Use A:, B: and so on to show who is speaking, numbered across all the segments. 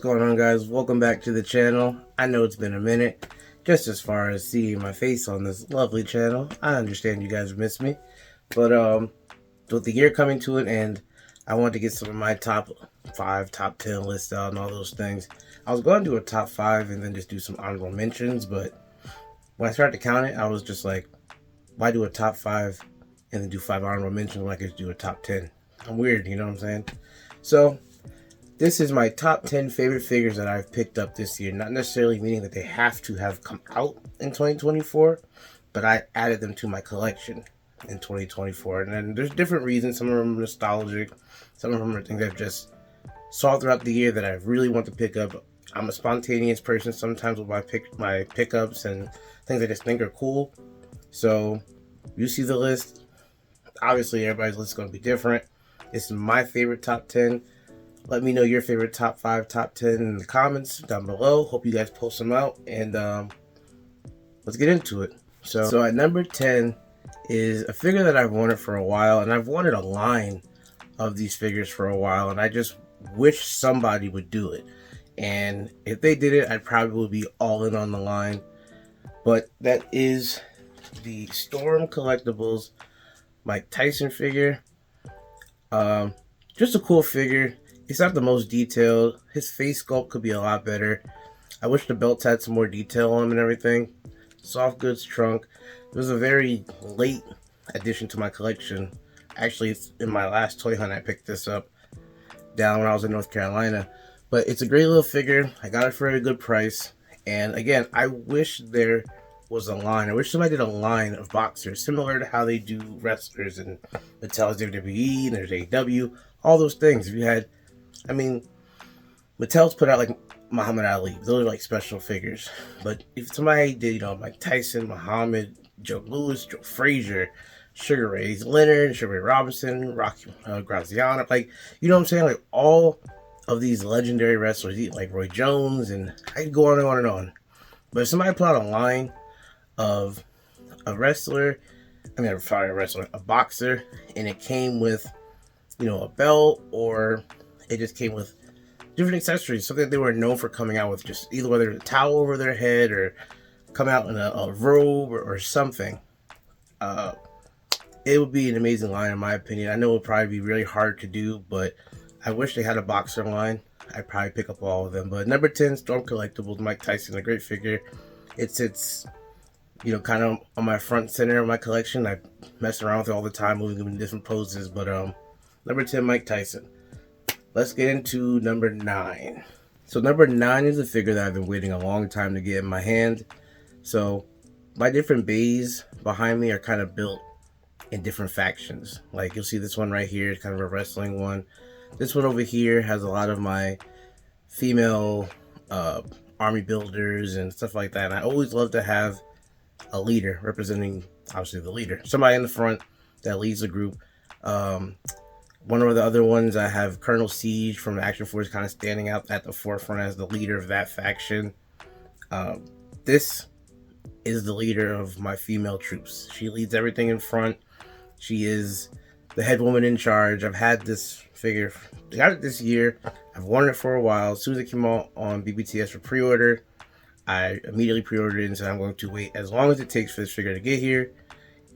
A: going on, guys? Welcome back to the channel. I know it's been a minute, just as far as seeing my face on this lovely channel. I understand you guys miss me, but with the year coming to an end, I want to get some of my top 5, top 10 lists out and all those things. I was going to do a top 5 and then just do some honorable mentions, but when I started to count it, I was just like, why do a top 5 and then do 5 honorable mentions when I could do a top 10? I'm weird, you know what I'm saying? So this is my top 10 favorite figures that I've picked up this year. Not necessarily meaning that they have to have come out in 2024, but I added them to my collection in 2024. And then there's different reasons. Some of them are nostalgic. Some of them are things I've just saw throughout the year that I really want to pick up. I'm a spontaneous person sometimes with my pickups and things I just think are cool. So you see the list. Obviously, everybody's list is going to be different. This is my favorite top 10. Let me know your favorite top 5, top 10 in the comments down below. Hope you guys post them out, and let's get into it. So at number 10 is a figure that I've wanted for a while, and I've wanted a line of these figures for a while, and I just wish somebody would do it. And if they did it, I'd probably be all in on the line. But that is the Storm Collectibles Mike Tyson figure. Just a cool figure. He's not the most detailed. His face sculpt could be a lot better. I wish the belts had some more detail on them and everything. Soft goods trunk. It was a very late addition to my collection. Actually, it's in my last toy hunt I picked this up down when I was in North Carolina. But it's a great little figure. I got it for a good price. And again, I wish there was a line. I wish somebody did a line of boxers similar to how they do wrestlers and Mattel's WWE and there's AEW. All those things. If you had, I mean, Mattel's put out like Muhammad Ali. Those are like special figures. But if somebody did, you know, Mike Tyson, Muhammad, Joe Louis, Joe Frazier, Sugar Ray Leonard, Sugar Ray Robinson, Rocky Graziano, like, you know what I'm saying? Like all of these legendary wrestlers, like Roy Jones, and I could go on and on and on. But if somebody put out a line of a wrestler, a boxer, and it came with, you know, a belt, or it just came with different accessories, something that they were known for coming out with, just either whether a towel over their head or come out in a robe or something. It would be an amazing line in my opinion. I know it would probably be really hard to do, but I wish they had a boxer line. I'd probably pick up all of them. But number 10, Storm Collectibles, Mike Tyson, a great figure. It sits, you know, kind of on my front center of my collection. I mess around with it all the time, moving them in different poses. But number 10, Mike Tyson. Let's get into number 9. So number 9 is a figure that I've been waiting a long time to get in my hand. So my different bays behind me are kind of built in different factions. Like you'll see this one right here, it's kind of a wrestling one. This one over here has a lot of my female army builders and stuff like that. And I always love to have a leader representing, obviously, the leader. Somebody in the front that leads the group. One of the other ones, I have Colonel Siege from the Action Force kind of standing out at the forefront as the leader of that faction. This is the leader of my female troops. She leads everything in front. She is the head woman in charge. I've had this figure, got it this year. I've wanted it for a while. As soon as it came out on BBTS for pre-order, I immediately pre-ordered it and said I'm going to wait as long as it takes for this figure to get here.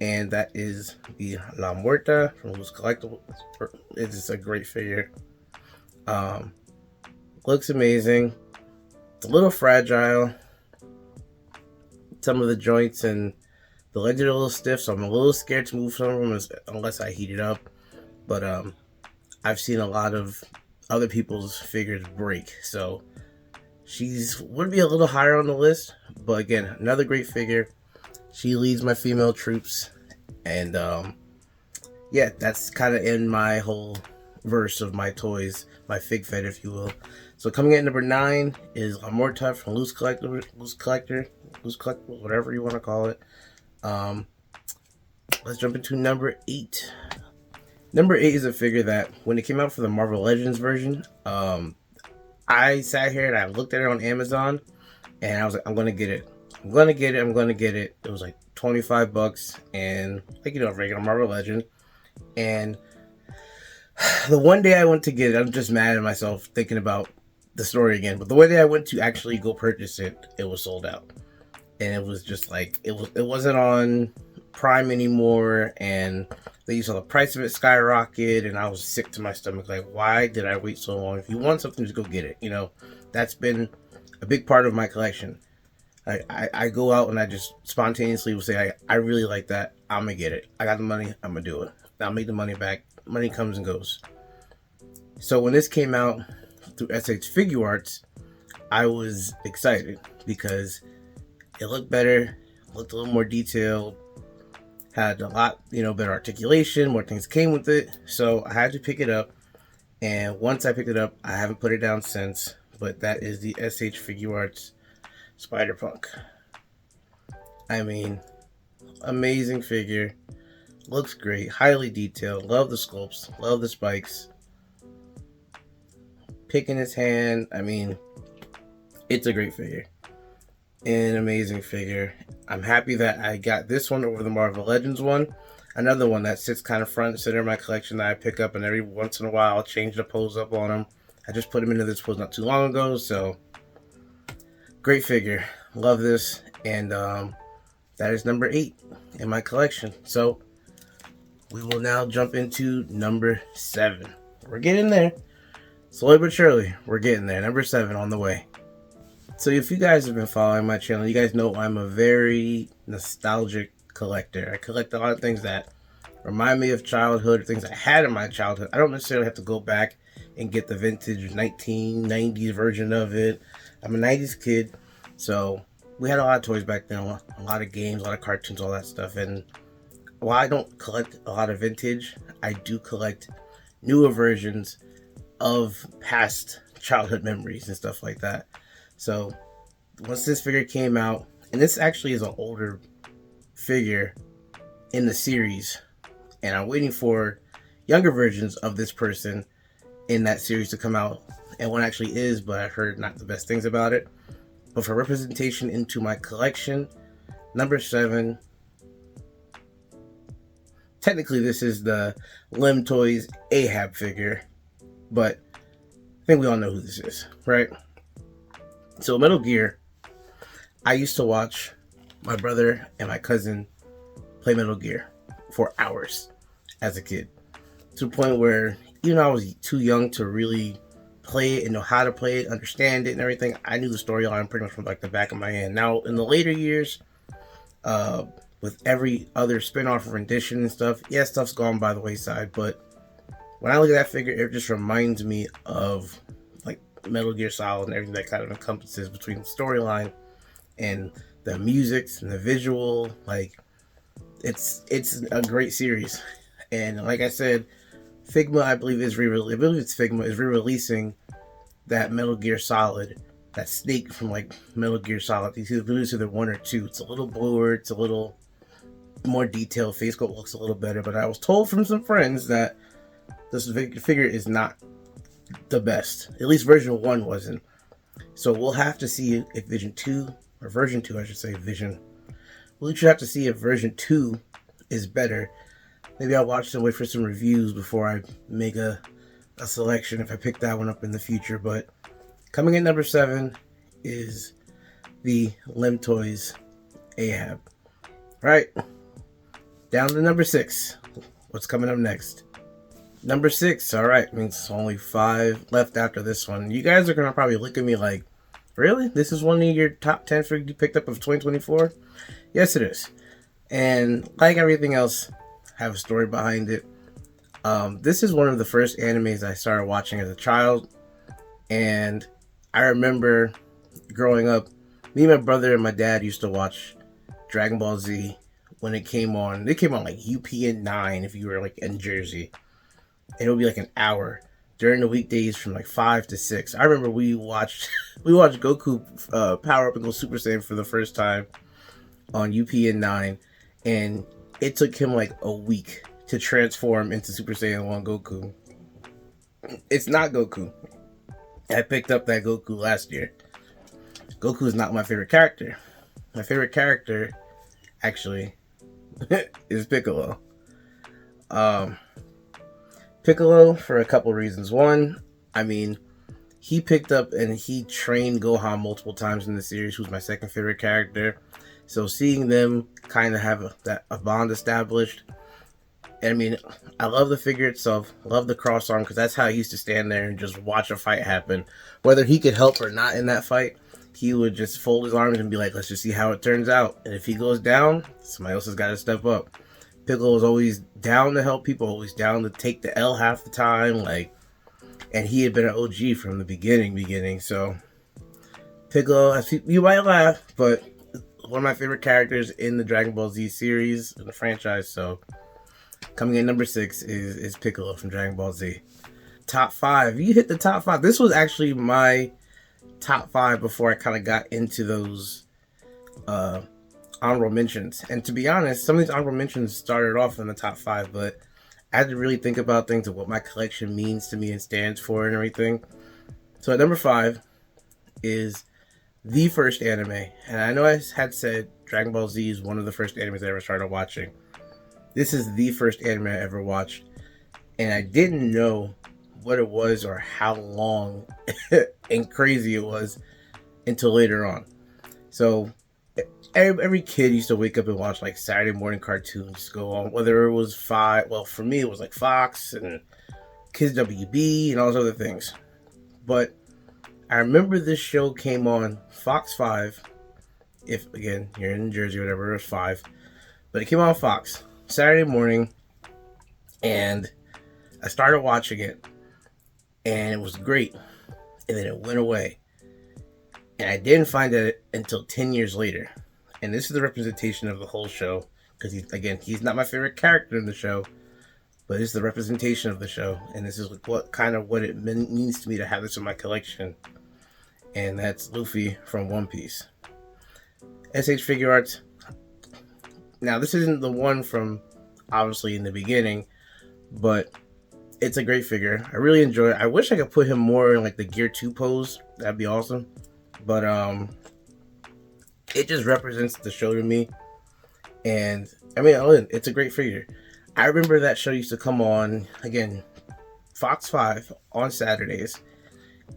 A: And that is the La Muerta from Loose Collectibles. It's just a great figure. Looks amazing. It's a little fragile. Some of the joints and the ledges are a little stiff, so I'm a little scared to move some of them unless I heat it up. But I've seen a lot of other people's figures break, so would be a little higher on the list. But again, another great figure. She leads my female troops, and yeah, that's kind of in my whole verse of my toys, my fig fed, if you will. So coming in at number 9 is La Muerta from Loose Collector, whatever you want to call it. Let's jump into number 8. Number 8 is a figure that when it came out for the Marvel Legends version, I sat here and I looked at it on Amazon, and I was like, I'm gonna get it. I'm gonna get it. It was like $25, and like, you know, regular Marvel Legend. And the one day I went to get it, I'm just mad at myself thinking about the story again. But the way that I went to actually go purchase it, it was sold out, and it was just like it wasn't on Prime anymore, and they saw the price of it skyrocket, and I was sick to my stomach. Like, why did I wait so long? If you want something, just go get it. You know, that's been a big part of my collection. I go out and I just spontaneously will say, I really like that. I'm gonna get it. I got the money. I'm gonna do it. I'll make the money back. Money comes and goes. So when this came out through SH Figure Arts, I was excited because it looked better, looked a little more detailed, had a lot, better articulation, more things came with it. So I had to pick it up. And once I picked it up, I haven't put it down since. But that is the SH Figure Arts Spider-Punk. I mean, amazing figure. Looks great. Highly detailed. Love the sculpts. Love the spikes. Pick in his hand. I mean, it's a great figure. An amazing figure. I'm happy that I got this one over the Marvel Legends one. Another one that sits kind of front and center in my collection that I pick up, and every once in a while I'll change the pose up on them. I just put him into this pose not too long ago, so great figure. Love this, and that is number 8 in my collection. So we will now jump into number 7. We're getting there. Slowly but surely, we're getting there. Number 7 on the way. So if you guys have been following my channel, you guys know I'm a very nostalgic collector. I collect a lot of things that remind me of childhood, things I had in my childhood. I don't necessarily have to go back and get the vintage 1990s version of it. I'm a 90s kid, so we had a lot of toys back then, a lot of games, a lot of cartoons, all that stuff. And while I don't collect a lot of vintage, I do collect newer versions of past childhood memories and stuff like that. So once this figure came out, and this actually is an older figure in the series, and I'm waiting for younger versions of this person in that series to come out, and one actually is, but I've heard not the best things about it. But for representation into my collection, number 7, technically this is the Lim Toys Ahab figure, but I think we all know who this is, right? So Metal Gear, I used to watch my brother and my cousin play Metal Gear for hours as a kid, to the point where even though I was too young to really play it and know how to play it, understand it and everything, I knew the storyline pretty much from like the back of my hand. Now in the later years, with every other spin-off rendition and stuff, yeah, stuff's gone by the wayside, but when I look at that figure, it just reminds me of like Metal Gear Solid and everything that kind of encompasses between the storyline and the music and the visual. Like, it's a great series. And like I said, Figma, I believe Figma is re-releasing that Metal Gear Solid, that Snake from like Metal Gear Solid. These either 1 or 2. It's a little bluer, it's a little more detailed, face sculpt looks a little better, but I was told from some friends that this figure is not the best. At least version 1 wasn't. So we'll have to see if version 2, I should say, we'll have to see if version 2 is better. Maybe I'll watch and wait for some reviews before I make a selection if I pick that one up in the future. But coming in number 7 is the Lim Toys Ahab. Right, down to number 6. What's coming up next? Number 6, alright, means only 5 left after this one. You guys are going to probably look at me like, really? This is one of your top 10 figures you picked up of 2024? Yes, it is. And like everything else, I have a story behind it. This is one of the first animes I started watching as a child. And I remember growing up, me, my brother, and my dad used to watch Dragon Ball Z when it came on. It came on like UPN 9 if you were like in Jersey. And it would be like an hour during the weekdays from like 5 to 6. I remember we watched Goku power up and go Super Saiyan for the first time on UPN 9, and it took him like a week to transform into Super Saiyan 1 Goku. It's not Goku. I picked up that Goku last year. Goku is not my favorite character. My favorite character, actually, is Piccolo. Piccolo for a couple reasons. One, I mean, he picked up and he trained Gohan multiple times in the series, who's my second favorite character. So seeing them kind of have a bond established. I mean, I love the figure itself. Love the cross arm, because that's how I used to stand there and just watch a fight happen. Whether he could help or not in that fight, he would just fold his arms and be like, let's just see how it turns out. And if he goes down, somebody else has got to step up. Piccolo was always down to help people, always down to take the L half the time. And he had been an OG from the beginning. So Piccolo, you might laugh, but one of my favorite characters in the Dragon Ball Z series, in the franchise. So coming in number 6 is Piccolo from Dragon Ball Z. Top 5. You hit the top 5. This was actually my top 5 before I kind of got into those honorable mentions. And to be honest, some of these honorable mentions started off in the top 5, but I had to really think about things of what my collection means to me and stands for and everything. So at number 5 is the first anime. And I know I had said Dragon Ball Z is one of the first animes I ever started watching. This is the first anime I ever watched. And I didn't know what it was or how long and crazy it was until later on. So every kid used to wake up and watch like Saturday morning cartoons go on, whether it was for me it was like Fox and Kids WB and all those other things. But I remember this show came on Fox 5, if again you're in Jersey or whatever, it was 5, but it came on Fox Saturday morning, and I started watching it, and it was great, and then it went away, and I didn't find it until 10 years later. And this is the representation of the whole show, because he's not my favorite character in the show, but it's the representation of the show, and this is what it means to me to have this in my collection. And that's Luffy from One Piece. SH Figuarts. Now, this isn't the one from, obviously, in the beginning, but it's a great figure. I really enjoy it. I wish I could put him more in, like, the Gear 2 pose. That'd be awesome. But, it just represents the show to me. And, I mean, it's a great figure. I remember that show used to come on, again, Fox 5 on Saturdays.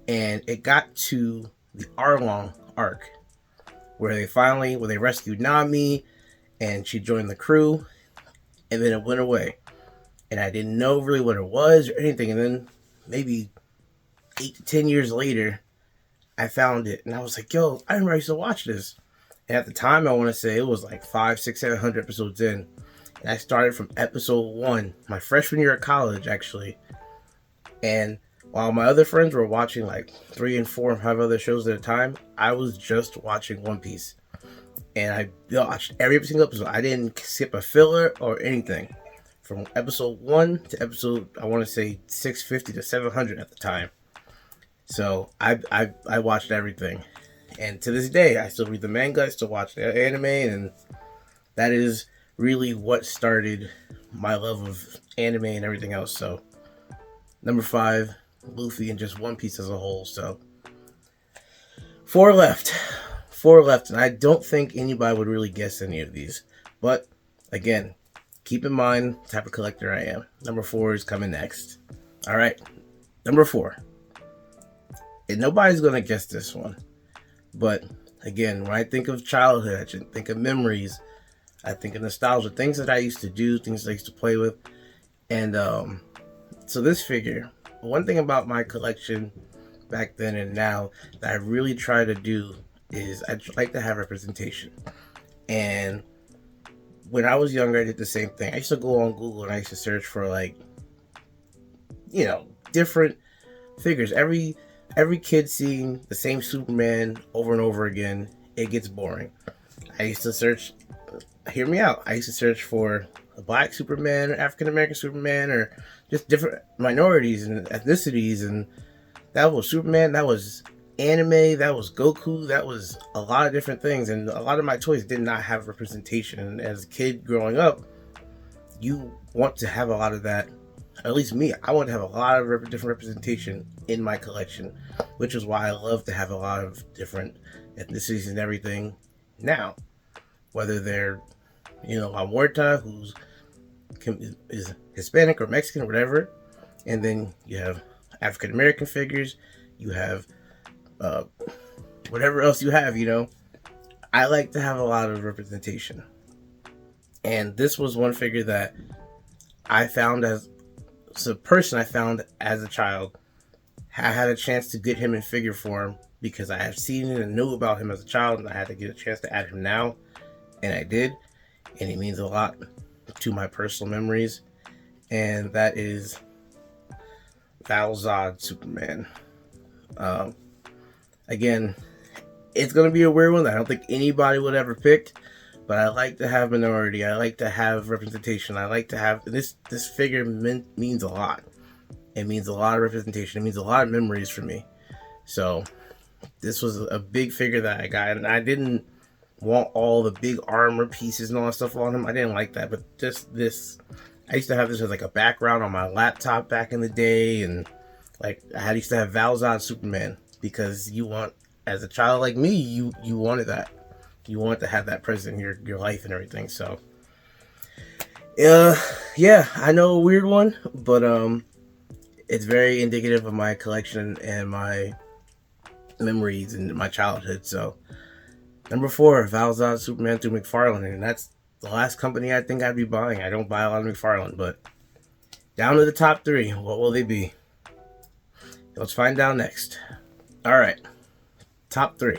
A: And it got to the Arlong arc, where they rescued Nami, and she joined the crew, and then it went away. And I didn't know really what it was or anything. And then maybe 8 to 10 years later, I found it, and I was like, yo, I remember I used to watch this. And at the time, I want to say it was like 500, 600, 700 episodes in. And I started from episode 1, my freshman year of college, actually. And while my other friends were watching like 3 and 4 and 5 other shows at a time, I was just watching One Piece. And I watched every single episode. I didn't skip a filler or anything. From episode 1 to episode, I want to say 650 to 700 at the time. So I watched everything. And to this day, I still read the manga, I still watch the anime, and that is really what started my love of anime and everything else. So number 5, Luffy, and just One Piece as a whole. So 4 left, and I don't think anybody would really guess any of these. But again, keep in mind the type of collector I am. Number 4 is coming next. All right, number 4. And nobody's gonna guess this one. But again, when I think of childhood, I think of memories. I think of nostalgia, things that I used to do, things that I used to play with. And so this figure, one thing about my collection back then and now that I really try to do is I like to have representation. And when I was younger, I did the same thing. I used to go on Google and I used to search for, like, different figures. Every kid seeing the same Superman over and over again, it gets boring. I used to search, hear me out, I used to search for a black Superman, or African American Superman, or just different minorities and ethnicities, and that was Superman, that was anime, that was Goku, that was a lot of different things, and a lot of my toys did not have representation. And as a kid growing up, you want to have a lot of that. At least me, I want to have a lot of different representation in my collection, which is why I love to have a lot of different ethnicities and everything now. Whether they're, La Muerta, who's is Hispanic or Mexican or whatever, and then you have African American figures, you have whatever else you have, you know. I like to have a lot of representation. And this was one figure that I found as a person I found as a child. I had a chance to get him in figure form because I have seen it and knew about him as a child, and I had to get a chance to add him now, and I did, and he means a lot to my personal memories, and that is Val-Zod Superman. Again, it's going to be a weird one that I don't think anybody would ever pick, but I like to have minority. I like to have representation. I like to have this figure means a lot. It means a lot of representation. It means a lot of memories for me. So this was a big figure that I got, and I didn't want all the big armor pieces and all that stuff on him. I didn't like that, but just this, I used to have this as like a background on my laptop back in the day, and like I used to have Val-Zod Superman because you want, as a child like me, you wanted that. You want to have that present in your life and everything. So yeah, I know a weird one, but it's very indicative of my collection and my memories and my childhood. So number 4, Val-Zod Superman through McFarlane, and that's the last company I think I'd be buying. I don't buy a lot of McFarlane, but down to the top 3. What will they be? Let's find out next. All right, top 3.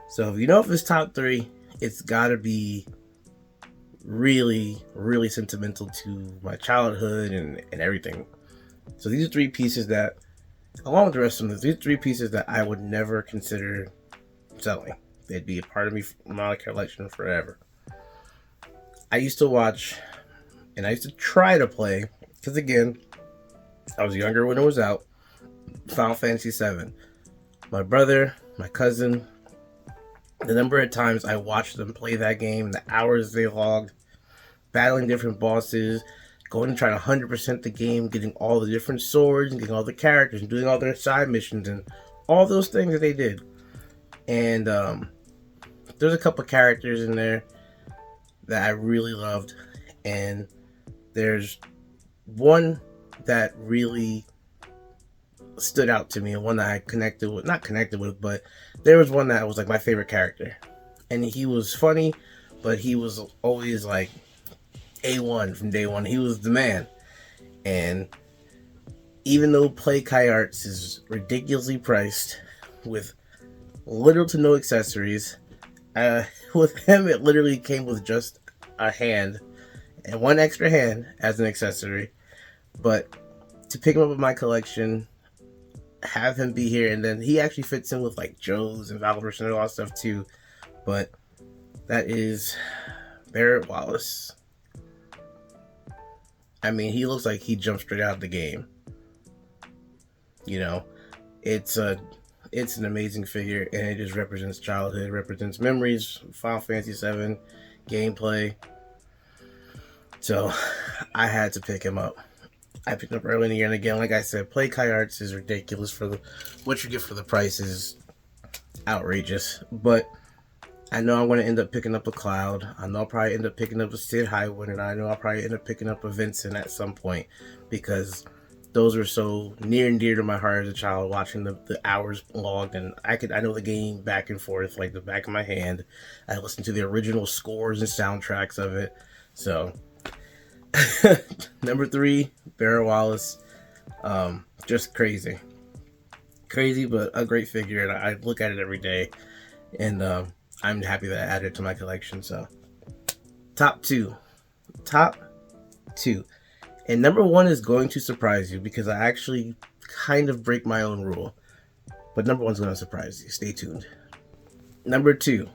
A: So if you know if it's top 3, it's got to be really, really sentimental to my childhood and everything. So these are 3 pieces that, along with the rest of them, these 3 pieces that I would never consider selling. They'd be a part of my collection forever. I used to watch, and I used to try to play, because again, I was younger when it was out, Final Fantasy VII. My brother, my cousin, the number of times I watched them play that game, the hours they logged, battling different bosses, going to try to 100% the game, getting all the different swords, and getting all the characters, and doing all their side missions, and all those things that they did. And there's a couple characters in there that I really loved, and there's one that really stood out to me, and one that I not connected with, but there was one that was like my favorite character. And he was funny, but he was always like A1 from day one. He was the man. And even though Play Kai Arts is ridiculously priced with little to no accessories, with him it literally came with just a hand and one extra hand as an accessory. But to pick him up in my collection, have him be here, and then he actually fits in with like Joe's and Valverse and all that stuff too. But that is Barrett Wallace. I mean, he looks like he jumped straight out of the game. You know, it's an amazing figure, and it just represents childhood, it represents memories, Final Fantasy VII, gameplay. So I had to pick him up. I picked him up early in the year, and again, like I said, Play Kai Arts is ridiculous for what you get for the price is outrageous. But I know I'm going to end up picking up a Cloud. I know I'll probably end up picking up a Sid Highwind, and I know I'll probably end up picking up a Vincent at some point, because those were so near and dear to my heart as a child, watching the hours logged, and I know the game back and forth like the back of my hand. I listened to the original scores and soundtracks of it. So number 3, Barrett Wallace. Just crazy, but a great figure, and I look at it every day, and I'm happy that I added it to my collection. So top two, and number 1 is going to surprise you, because I actually kind of break my own rule, but number 1's going to surprise you. Stay tuned. Number 2,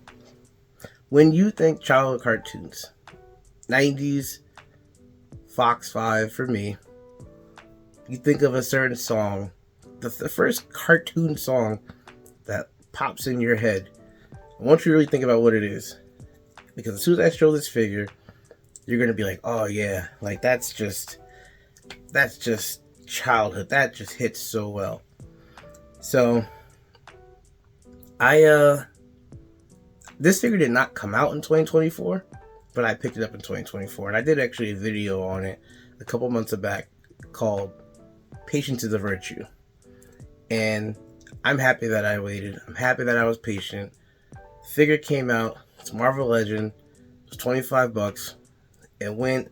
A: when you think childhood cartoons, 90s, Fox 5 for me, you think of a certain song, the first cartoon song that pops in your head. I want you to really think about what it is, because as soon as I show this figure, you're going to be like, oh yeah, like that's just childhood. That just hits so well. So this figure did not come out in 2024, but I picked it up in 2024, and I did actually a video on it a couple months back called Patience is a Virtue. And I'm happy that I waited. I'm happy that I was patient. Figure came out. It's Marvel Legend. It was $25. It went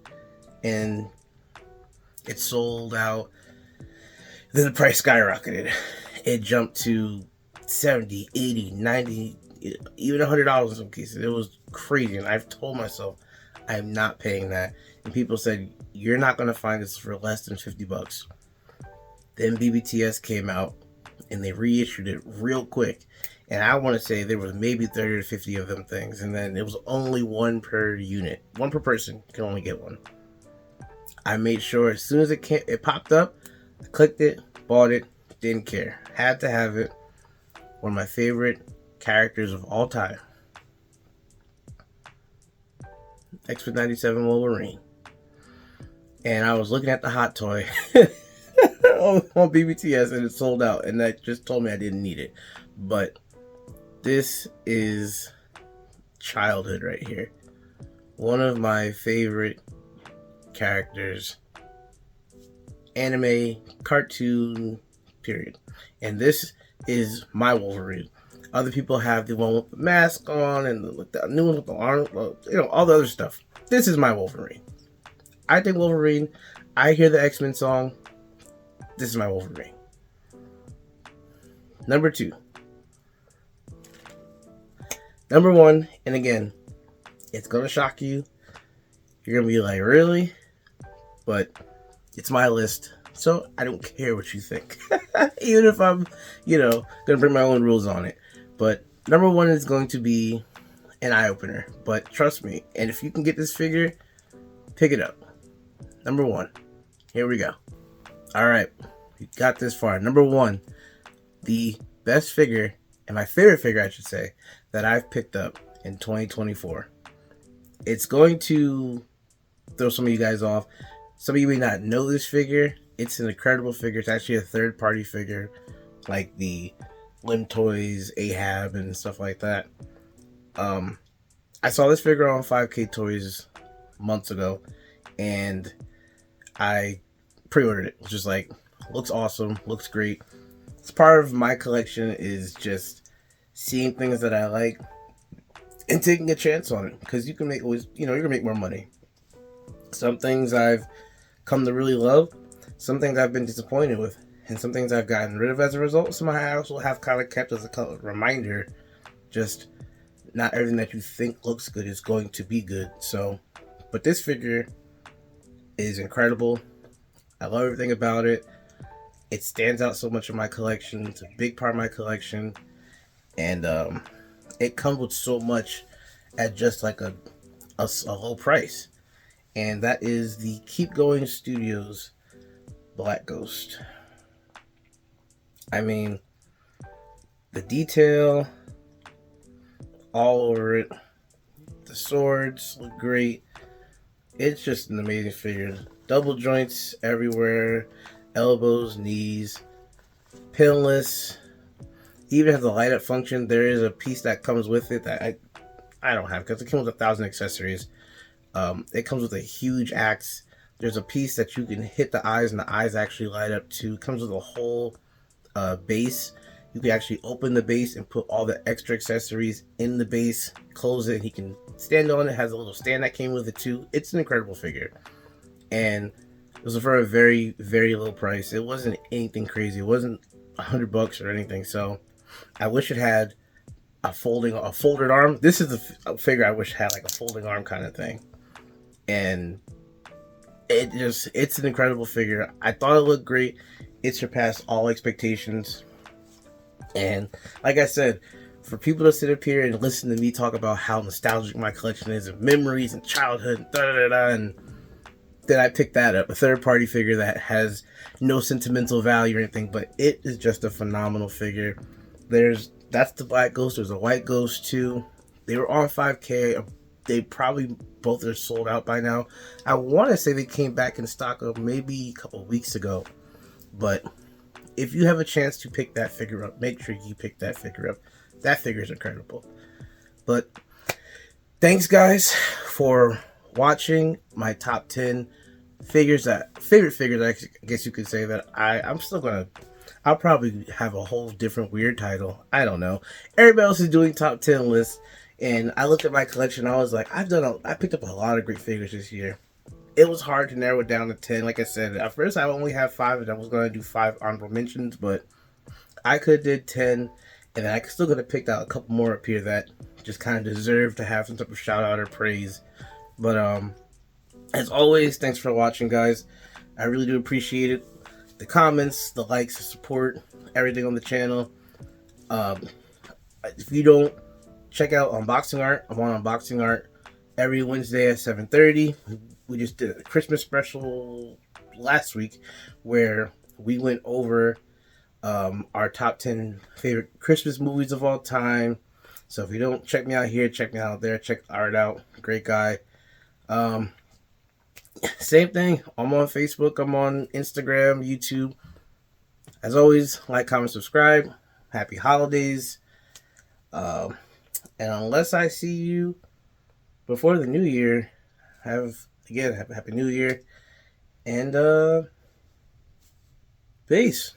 A: and it sold out. Then the price skyrocketed. It jumped to 70, 80, 90, even $100 in some cases. It was crazy. And I've told myself I'm not paying that. And people said, you're not going to find this for less than $50. Then BBTS came out and they reissued it real quick. And I want to say there was maybe 30 to 50 of them things. And then it was only one per unit. One per person can only get one. I made sure as soon as it popped up, I clicked it, bought it, didn't care. Had to have it. One of my favorite characters of all time. X-Men 97 Wolverine. And I was looking at the hot toy on BBTS and it sold out. And that just told me I didn't need it. But this is childhood right here. One of my favorite characters. Anime, cartoon, period. And this is my Wolverine. Other people have the one with the mask on and the new one with the arm, all the other stuff. This is my Wolverine. I think Wolverine. I hear the X-Men song. This is my Wolverine. Number 2. Number 1, and again, it's going to shock you. You're going to be like, really? But it's my list, so I don't care what you think. Even if I'm, going to bring my own rules on it. But number 1 is going to be an eye-opener. But trust me, and if you can get this figure, pick it up. Number 1. Here we go. All right. We got this far. Number 1. The best figure, and my favorite figure, I should say, that I've picked up in 2024. It's going to throw some of you guys off. Some of you may not know this figure. It's an incredible figure. It's actually a third-party figure, like the Lim Toys, Ahab, and stuff like that. I saw this figure on 5K Toys months ago, and I pre-ordered it. It's just like, looks awesome, looks great. It's part of my collection is just seeing things that I like and taking a chance on it, because you can make always, you're gonna make more money. Some things I've come to really love, some things I've been disappointed with, and some things I've gotten rid of as a result. Some I also have kind of kept as a reminder, just not everything that you think looks good is going to be good. So, but this figure is incredible. I love everything about it. It stands out so much in my collection. It's a big part of my collection. And it comes with so much at just like a low price. And that is the Keep Going Studios Black Ghost. I mean, the detail all over it. The swords look great. It's just an amazing figure. Double joints everywhere. Elbows, knees. Pinless. Even has the light up function. There is a piece that comes with it that I don't have, because it comes with 1,000 accessories. It comes with a huge axe. There's a piece that you can hit the eyes and the eyes actually light up too. It comes with a whole base. You can actually open the base and put all the extra accessories in the base, close it, and he can stand on it. It has a little stand that came with it too. It's an incredible figure. And it was for a very, very low price. It wasn't anything crazy. It wasn't $100 or anything. So I wish it had a folded arm. This is a figure I wish had like a folding arm kind of thing. And it's an incredible figure. I thought it looked great. It surpassed all expectations. And like I said, for people to sit up here and listen to me talk about how nostalgic my collection is and memories and childhood and then I picked that up, a third-party figure that has no sentimental value or anything, but it is just a phenomenal figure. That's the Black Ghost. There's a White Ghost too. They were on 5K. They probably both are sold out by now. I want to say they came back in stock maybe a couple of weeks ago, but if you have a chance to pick that figure up, make sure you pick that figure up. That figure is incredible. But thanks, guys, for watching my top 10 favorite figures. I guess you could say that I'm still gonna I'll probably have a whole different weird title. I don't know. Everybody else is doing top 10 lists, and I looked at my collection. I was like, I picked up a lot of great figures this year. It was hard to narrow it down to 10. Like I said, at first I only have 5, and I was going to do 5 honorable mentions, but I could have did 10, and I still could have picked out a couple more up here that just kind of deserve to have some type of shout out or praise. But as always, thanks for watching, guys. I really do appreciate it. The comments, the likes, the support, everything on the channel. If you don't check out unboxing art, I'm on unboxing art every Wednesday at 7:30. We just did a Christmas special last week where we went over our top 10 favorite Christmas movies of all time. So if you don't check me out here, check me out there. Check Art out. Great guy. Same thing. I'm on Facebook. I'm on Instagram, YouTube. As always, like, comment, subscribe. Happy holidays. And unless I see you before the new year, happy new year. And peace.